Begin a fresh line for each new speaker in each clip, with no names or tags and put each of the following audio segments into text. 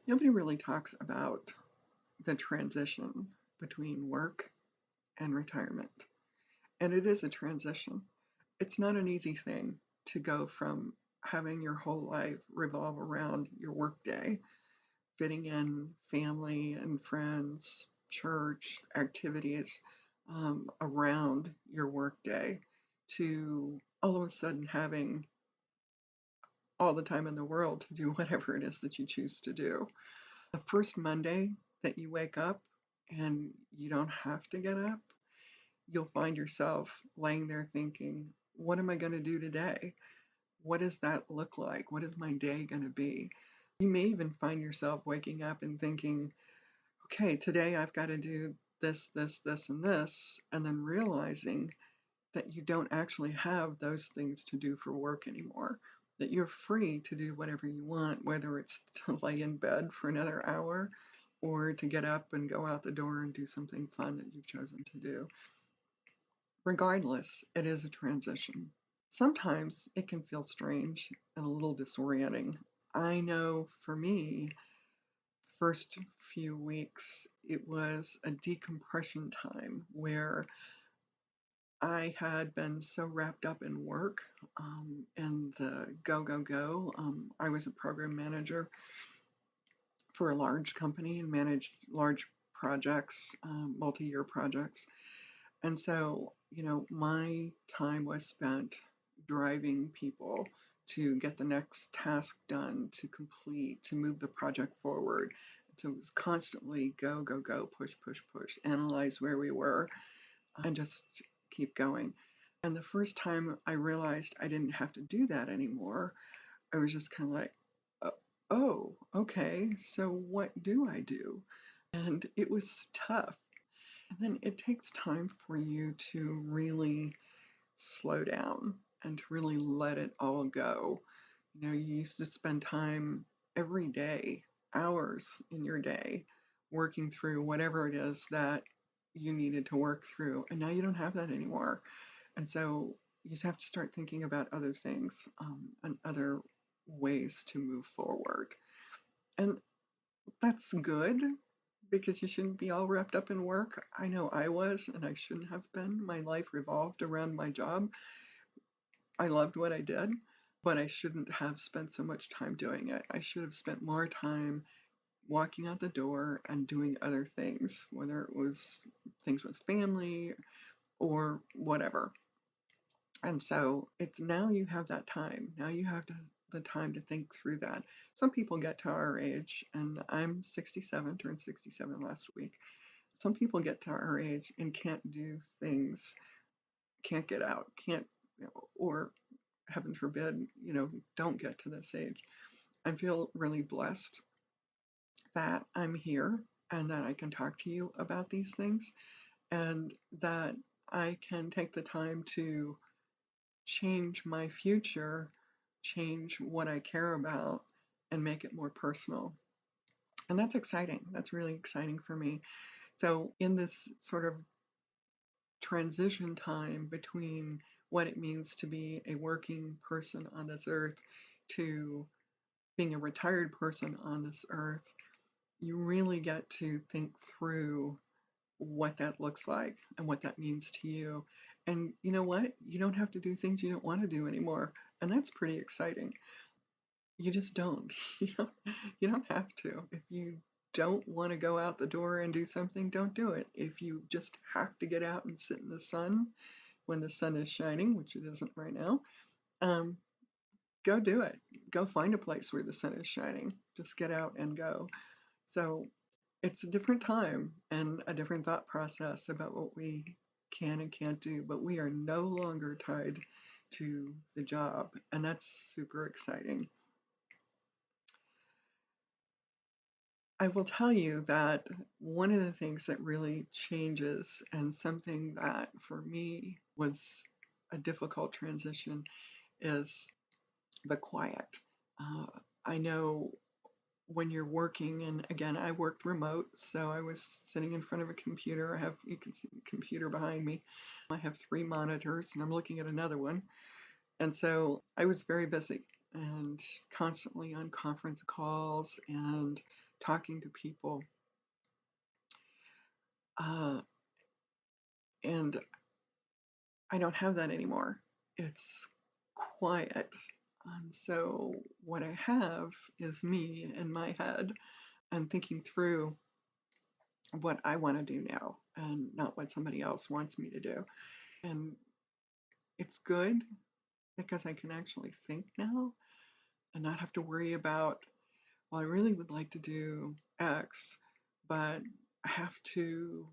Nobody really talks about the transition between work and retirement. And it is a transition. It's not an easy thing to go from having your whole life revolve around your workday, fitting in family and friends, church activities around your workday, to all of a sudden having all the time in the world to do whatever it is that you choose to do. The first Monday that you wake up and you don't have to get up, you'll find yourself laying there thinking, what am I going to do today? What does that look like? What is my day going to be? You may even find yourself waking up and thinking, okay, today I've got to do this, this, this, and this, and then realizing that you don't actually have those things to do for work anymore, that you're free to do whatever you want, whether it's to lay in bed for another hour or to get up and go out the door and do something fun that you've chosen to do. Regardless, it is a transition. Sometimes it can feel strange and a little disorienting. I know for me, the first few weeks, it was a decompression time where I had been so wrapped up in work and the go, go, go. I was a program manager for a large company and managed large projects, multi-year projects. And so, my time was spent driving people to get the next task done, to complete, to move the project forward. So it was constantly go, go, go, push, push, push, analyze where we were, and just keep going. And the first time I realized I didn't have to do that anymore, I was just kind of like, oh, okay, so what do I do? And it was tough. And then it takes time for you to really slow down and to really let it all go. You used to spend time every day, hours in your day, working through whatever it is that you needed to work through. And now you don't have that anymore. And so you just have to start thinking about other things and other ways to move forward. And that's good because you shouldn't be all wrapped up in work. I know I was, and I shouldn't have been. My life revolved around my job. I loved what I did, but I shouldn't have spent so much time doing it. I should have spent more time walking out the door and doing other things, whether it was things with family or whatever. And so it's now you have that time. Now you have the time to think through that. Some people get to our age, and I'm 67, turned 67 last week. Some people get to our age and can't do things, can't get out, can't, or heaven forbid, don't get to this age. I feel really blessed that I'm here and that I can talk to you about these things and that I can take the time to change my future, change what I care about, and make it more personal. And that's exciting. That's really exciting for me. So, in this sort of transition time between what it means to be a working person on this earth to being a retired person on this earth, you really get to think through what that looks like and what that means to you. And you know what? You don't have to do things you don't want to do anymore. And that's pretty exciting. You just don't. You don't have to. If you don't want to go out the door and do something, don't do it. If you just have to get out and sit in the sun when the sun is shining, which it isn't right now, um, go do it. Go find a place where the sun is shining. Just get out and go. So it's a different time and a different thought process about what we can and can't do, but we are no longer tied to the job, and that's super exciting. I will tell you that one of the things that really changes, and something that for me was a difficult transition, is the quiet. Uh, I know when you're working, and again, I worked remote, so I was sitting in front of a computer. You can see the computer behind me. I have 3 monitors, and I'm looking at another one. And so I was very busy and constantly on conference calls and talking to people. Uh, and I don't have that anymore. It's quiet. And so what I have is me in my head and thinking through what I want to do now and not what somebody else wants me to do. And it's good because I can actually think now and not have to worry about, well, I really would like to do X, but I have to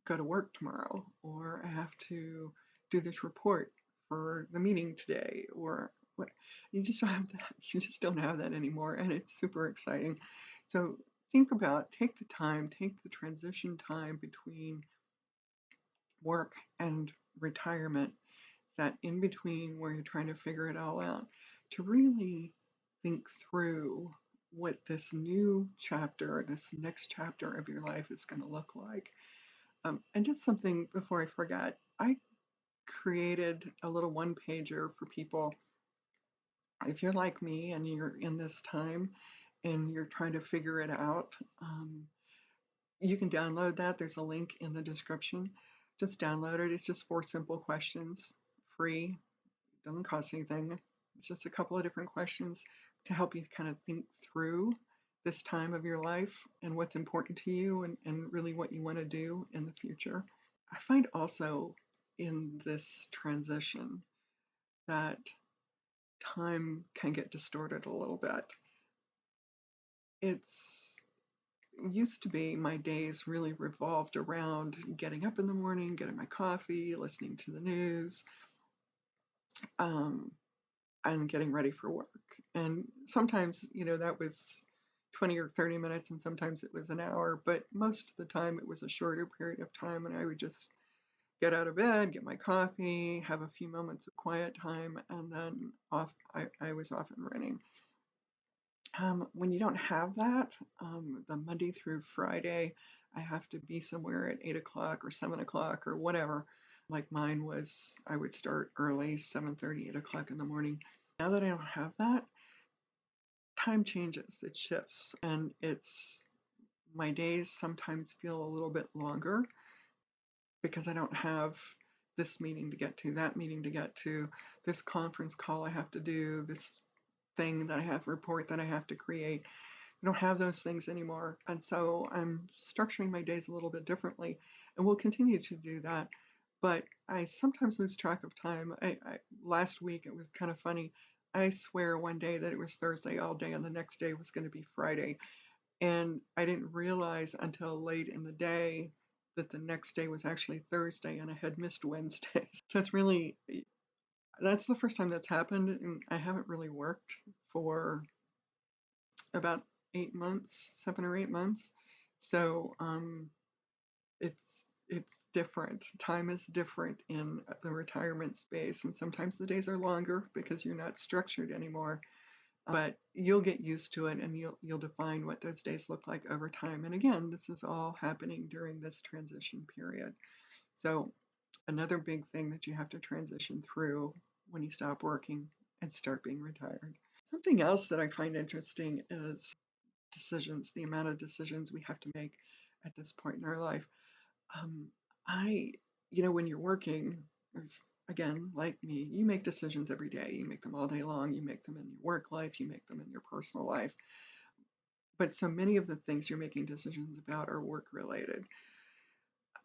go to work tomorrow, or I have to do this report for the meeting today, or what. You just don't have that. You just don't have that anymore, and it's super exciting. So think about, take the time, take the transition time between work and retirement, that in between where you're trying to figure it all out, to really think through what this new chapter, this next chapter of your life is going to look like. And just something before I forget, I created a little one pager for people. If you're like me and you're in this time and you're trying to figure it out, you can download that. There's a link in the description. Just download it. It's just 4 simple questions, free, doesn't cost anything. It's just a couple of different questions to help you kind of think through this time of your life and what's important to you, and really what you want to do in the future. I find also in this transition that time can get distorted a little bit. It's used to be my days really revolved around getting up in the morning, getting my coffee, listening to the news, um, and getting ready for work. And sometimes, that was 20 or 30 minutes, and sometimes it was an hour, but most of the time it was a shorter period of time, and I would just get out of bed, get my coffee, have a few moments of quiet time, and then I was off and running. When you don't have that, the Monday through Friday, I have to be somewhere at 8 o'clock or 7 o'clock or whatever. Like mine was, I would start early, 7:30, 8 o'clock in the morning. Now that I don't have that, time changes, it shifts, and my days sometimes feel a little bit longer because I don't have this meeting to get to, that meeting to get to, this conference call I have to do, this thing that I have, report that I have to create. I don't have those things anymore. And so I'm structuring my days a little bit differently, and we'll continue to do that. But I sometimes lose track of time. Last week it was kind of funny. I swear one day that it was Thursday all day, and the next day was going to be Friday. And I didn't realize until late in the day that the next day was actually Thursday, and I had missed Wednesday. So that's the first time that's happened, and I haven't really worked for about 8 months, 7 or 8 months. So it's different. Time is different in the retirement space, and sometimes the days are longer because you're not structured anymore. But you'll get used to it, and you'll define what those days look like over time. And again, this is all happening during this transition period. So another big thing that you have to transition through when you stop working and start being retired. Something else that I find interesting is decisions, the amount of decisions we have to make at this point in our life. Um, when you're working, again, like me, you make decisions every day. You make them all day long. You make them in your work life. You make them in your personal life. But so many of the things you're making decisions about are work related.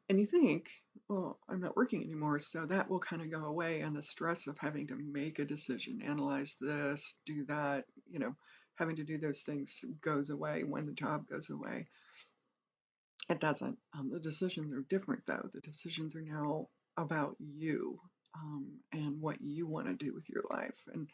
And you think, well, I'm not working anymore, so that will kind of go away. And the stress of having to make a decision, analyze this, do that, having to do those things goes away when the job goes away. It doesn't. The decisions are different, though. The decisions are now about you, and what you want to do with your life. And,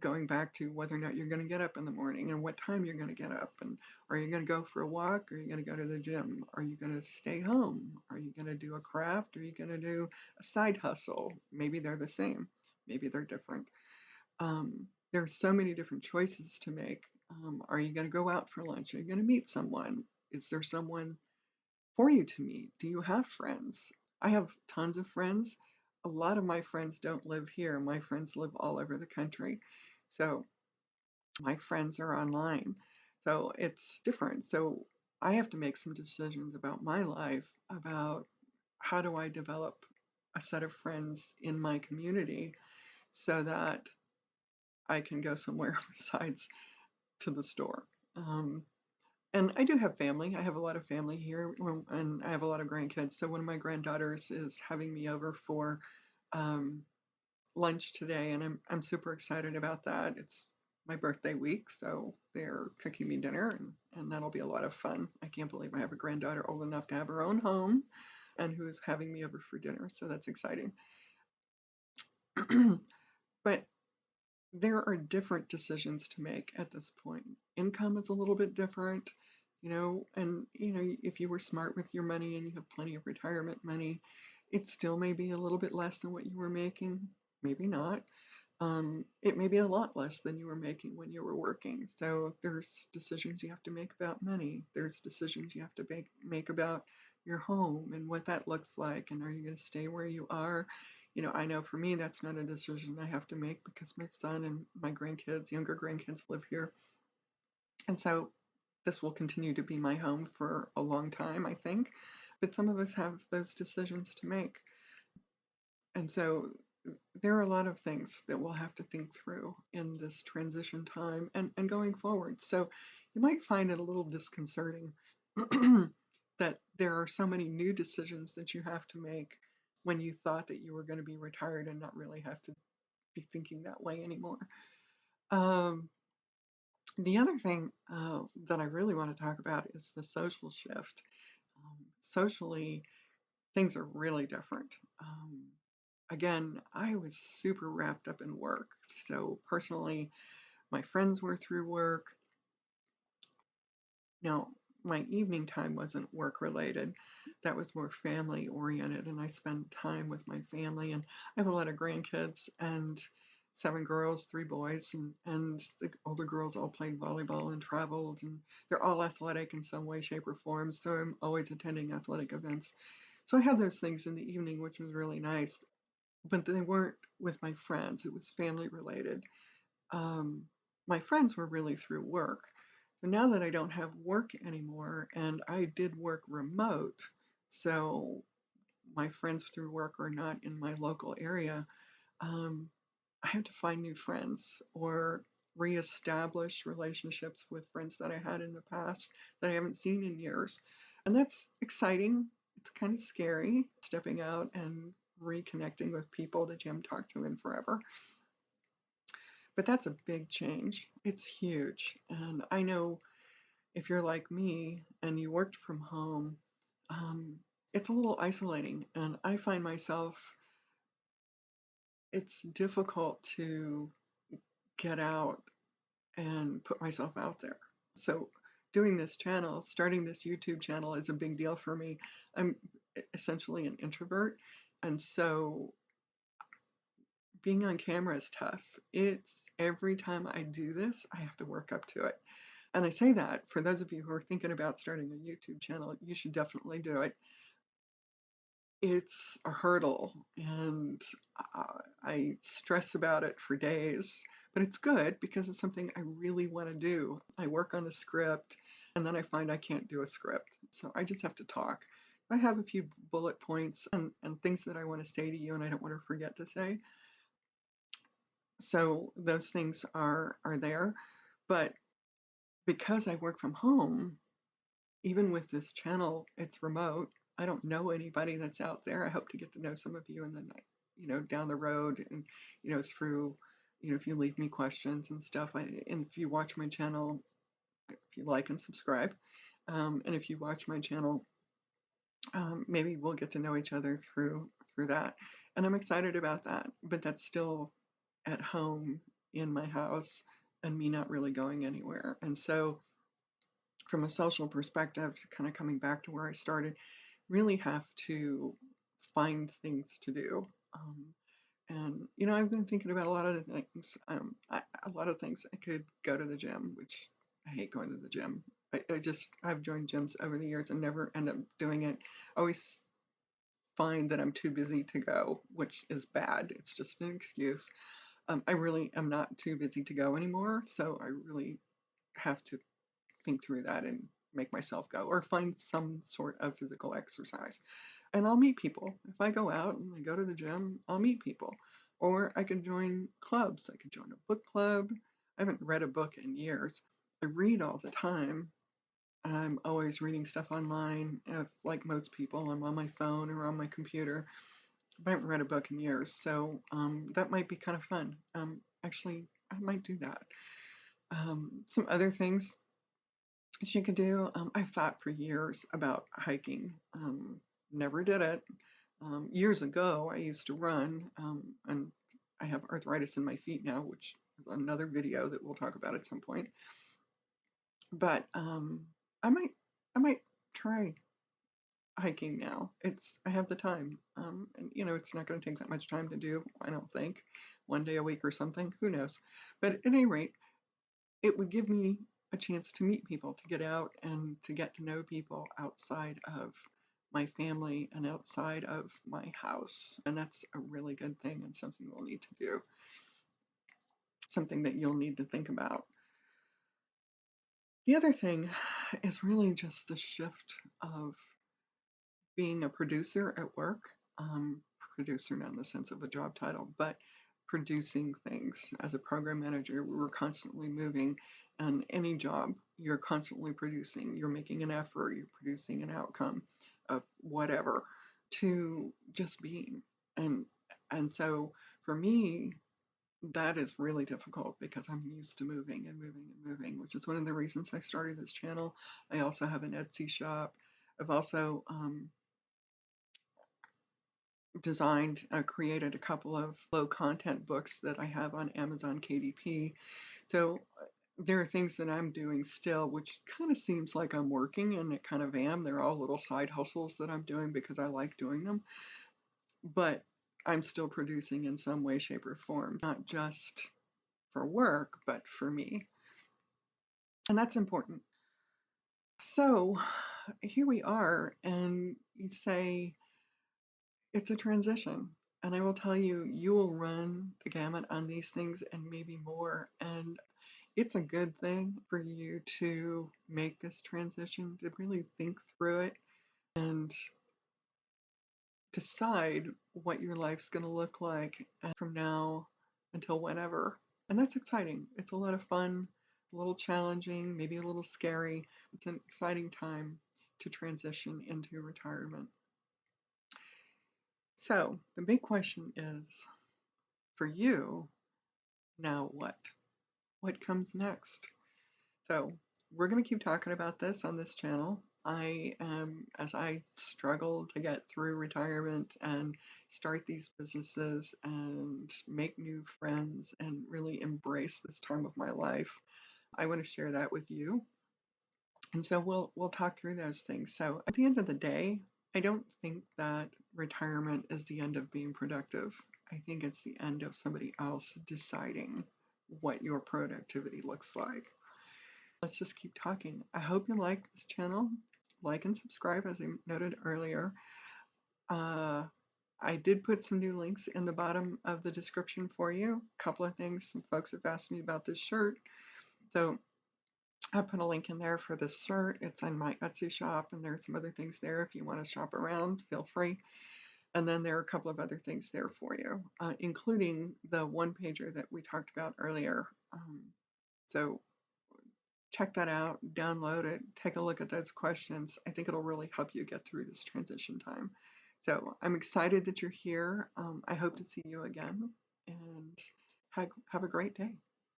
going back to whether or not you're going to get up in the morning and what time you're going to get up. And are you going to go for a walk? Or are you going to go to the gym? Are you going to stay home? Are you going to do a craft? Are you going to do a side hustle? Maybe they're the same. Maybe they're different. There are so many different choices to make. Are you going to go out for lunch? Are you going to meet someone? Is there someone for you to meet? Do you have friends? I have tons of friends. A lot of my friends don't live here. My friends live all over the country. So my friends are online. So it's different. So I have to make some decisions about my life, about how do I develop a set of friends in my community so that I can go somewhere besides to the store. Um, and I do have family. I have a lot of family here, and I have a lot of grandkids. So one of my granddaughters is having me over for um, lunch today, and I'm super excited about that. It's my birthday week, so they're cooking me dinner, and that'll be a lot of fun. I can't believe I have a granddaughter old enough to have her own home and who's having me over for dinner, so that's exciting. But there are different decisions to make at this point. Income is a little bit different, and if you were smart with your money and you have plenty of retirement money, it still may be a little bit less than what you were making, maybe not. It may be a lot less than you were making when you were working. So there's decisions you have to make about money. There's decisions you have to make about your home and what that looks like. And are you going to stay where you are? I know for me, that's not a decision I have to make because my son and my grandkids, younger grandkids, live here. And so this will continue to be my home for a long time, I think. But some of us have those decisions to make. And so there are a lot of things that we'll have to think through in this transition time and going forward. So you might find it a little disconcerting that there are so many new decisions that you have to make when you thought that you were going to be retired and not really have to be thinking that way anymore. Um, the other thing that I really want to talk about is the social shift. Socially, things are really different. Again, I was super wrapped up in work. So personally, my friends were through work. Now, my evening time wasn't work related. That was more family oriented, and I spend time with my family. And I have a lot of grandkids and 7 girls, 3 boys, and the older girls all played volleyball and traveled, and they're all athletic in some way, shape, or form. So I'm always attending athletic events. So I had those things in the evening, which was really nice, but they weren't with my friends. It was family related. Um, my friends were really through work. So now that I don't have work anymore, and I did work remote, so my friends through work are not in my local area, um, I have to find new friends or reestablish relationships with friends that I had in the past that I haven't seen in years. And that's exciting. It's kind of scary stepping out and reconnecting with people that you haven't talked to in forever. But that's a big change. It's huge. And I know if you're like me and you worked from home, um, it's a little isolating. And I find myself, it's difficult to get out and put myself out there. So doing this channel, starting this YouTube channel is a big deal for me. I'm essentially an introvert. And so being on camera is tough. It's every time I do this, I have to work up to it. And I say that for those of you who are thinking about starting a YouTube channel, you should definitely do it. It's a hurdle, and I stress about it for days, but it's good because it's something I really want to do. I work on a script, and then I find I can't do a script, so I just have to talk. I have a few bullet points and things that I want to say to you, and I don't want to forget to say. So those things are there, but because I work from home, even with this channel, it's remote. I don't know anybody that's out there. I hope to get to know some of you in the night, down the road, and through, if you leave me questions and stuff. And if you watch my channel, if you like and subscribe, and if you watch my channel, maybe we'll get to know each other through that. And I'm excited about that. But that's still at home in my house and me not really going anywhere. And so, from a social perspective, kind of coming back to where I started, really have to find things to do. And I've been thinking about a lot of things. A lot of things. I could go to the gym, which I hate going to the gym. I've joined gyms over the years and never end up doing it. I always find that I'm too busy to go, which is bad. It's just an excuse. I really am not too busy to go anymore, so I really have to think through that and make myself go, or find some sort of physical exercise. And I'll meet people. If I go out and I go to the gym, I'll meet people. Or I can join clubs. I could join a book club. I haven't read a book in years. I read all the time. I'm always reading stuff online. If, like most people, I'm on my phone or on my computer. I haven't read a book in years, so that might be kind of fun. Actually, I might do that. Some other things she could do. I've thought for years about hiking. Never did it. Years ago, I used to run, and I have arthritis in my feet now, which is another video that we'll talk about at some point. But I might, I might try hiking now. I have the time, and it's not going to take that much time to do. I don't think 1 day a week or something. Who knows? But at any rate, it would give me a chance to meet people, to get out and to get to know people outside of my family and outside of my house. And that's a really good thing and something we'll need to do, something that you'll need to think about. The other thing is really just the shift of being a producer at work. Producer not in the sense of a job title, but producing things. As a program manager, we were constantly moving, and any job, you're constantly producing. You're making an effort, you're producing an outcome of whatever, to just being. And so for me, that is really difficult because I'm used to moving and moving and moving, which is one of the reasons I started this channel. I also have an Etsy shop. I've also created a couple of low content books that I have on Amazon KDP. So there are things that I'm doing still, which kind of seems like I'm working, and it kind of am. They're all little side hustles that I'm doing because I like doing them. But I'm still producing in some way, shape, or form, not just for work, but for me. And that's important. So here we are, and you say, it's a transition. And I will tell you, you will run the gamut on these things and maybe more. And it's a good thing for you to make this transition, to really think through it and decide what your life's going to look like from now until whenever. And that's exciting. It's a lot of fun, a little challenging, maybe a little scary. It's an exciting time to transition into retirement. So the big question is, for you, now what? What comes next? So we're going to keep talking about this on this channel. As I struggle to get through retirement and start these businesses and make new friends and really embrace this time of my life, I want to share that with you. And so we'll talk through those things. So at the end of the day, I don't think that retirement is the end of being productive. I think it's the end of somebody else deciding what your productivity looks like. Let's just keep talking. I hope you like this channel. Like and subscribe, as I noted earlier. I did put some new links in the bottom of the description for you. A couple of things. Some folks have asked me about this shirt. So I put a link in there for this shirt. It's on my Etsy shop, and there's some other things there. If you want to shop around, feel free. And then there are a couple of other things there for you, including the one-pager that we talked about earlier. So check that out, download it, take a look at those questions. I think it'll really help you get through this transition time. So I'm excited that you're here. I hope to see you again, and have a great day.